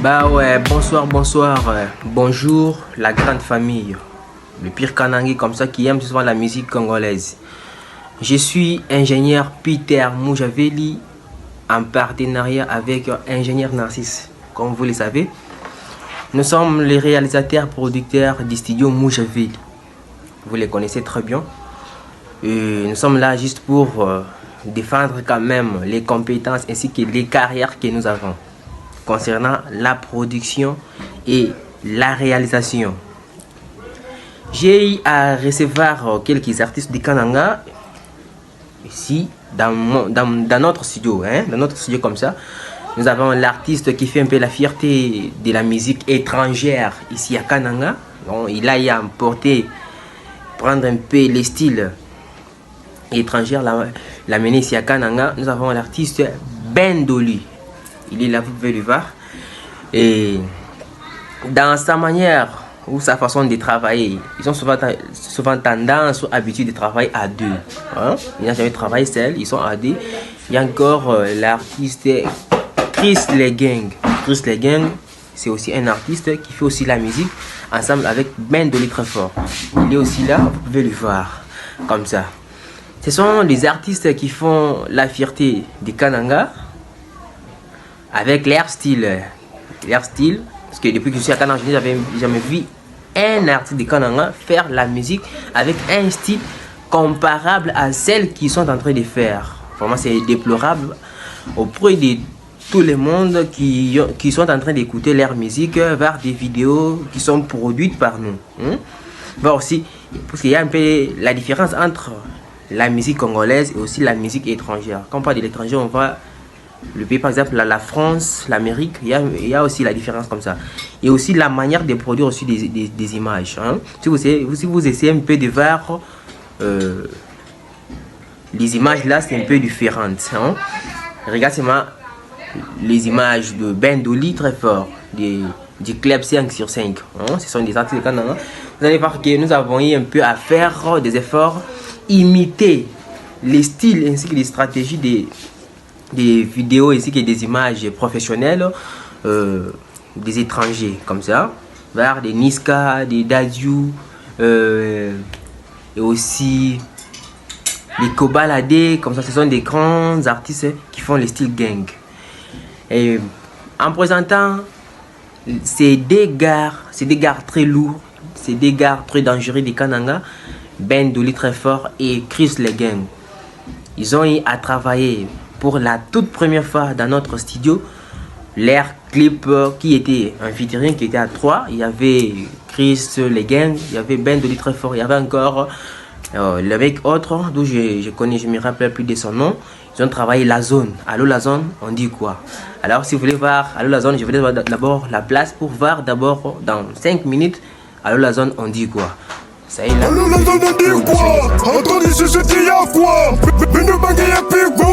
Bah ouais, bonsoir, bonjour la grande famille, le pire Kanangui comme ça qui aime souvent la musique congolaise. Je suis ingénieur Peter Moujaveli en partenariat avec ingénieur Narcisse, comme vous le savez. Nous sommes les réalisateurs producteurs du studio Moujaveli. Vous les connaissez très bien. Et nous sommes là juste pour défendre quand même les compétences ainsi que les carrières que nous avons concernant la production et la réalisation. J'ai eu à recevoir quelques artistes du Kananga ici dans notre studio, dans notre studio comme ça. Nous avons l'artiste qui fait un peu la fierté de la musique étrangère ici à Kananga. Donc, il a y emporté, prendre un peu les styles étrangers, l'amener ici à Kananga. Nous avons l'artiste Bendoli. Il est là, vous pouvez le voir. Et dans sa manière ou sa façon de travailler, ils ont souvent tendance ou habitude de travailler à deux. Ils n'ont jamais travaillé seul, ils sont à deux. Il y a encore l'artiste Chris Legang. Chris Legang, c'est aussi un artiste qui fait aussi la musique ensemble avec Bendoli très fort. Il est aussi là, vous pouvez le voir comme ça. Ce sont les artistes qui font la fierté du Kananga avec leur style. Parce que depuis que je suis à Kananga, je n'avais jamais vu un artiste de Kananga faire la musique avec un style comparable à celle qu'ils sont en train de faire. Vraiment, c'est déplorable auprès de tout le monde qui sont en train d'écouter leur musique, voir des vidéos qui sont produites par nous. Voir aussi, parce qu'il y a un peu la différence entre la musique congolaise et aussi la musique étrangère. Quand on parle de l'étranger, on voit le pays, par exemple, la France, l'Amérique, il y a aussi la différence comme ça. Et aussi la manière de produire aussi des images. Si vous essayez un peu de voir les images là, c'est un peu différent. Regarde seulement les images de Bendoli très fort, du club 5/5. Ce sont des artistes de Kananga. Vous allez voir que nous avons eu un peu à faire des efforts, imiter les styles ainsi que les stratégies des vidéos ainsi que des images professionnelles des étrangers comme ça, vers des Niska, des Dadju et aussi les Kobalade, comme ça. Ce sont des grands artistes qui font le style gang. Et en présentant ces deux gars très lourds, ces deux gars très dangereux des Kananga, Bendoli très fort et Chris Legang, ils ont eu à travailler pour la toute première fois dans notre studio leur clip qui était un featuring qui était à 3. Il y avait Chris Legang, il y avait Bendoli très fort, il y avait encore le mec autre d'où je connais, je me rappelle plus de son nom. Ils ont travaillé la zone. Allô la zone, on dit quoi? Alors si vous voulez voir Allô la zone, je vais voir d'abord la place pour voir d'abord dans 5 minutes Allô la zone, on dit quoi? Ça y est là. Allô la zone, on dit quoi? Attendez, c'est il y a quoi? Mais ne baguez plus quoi?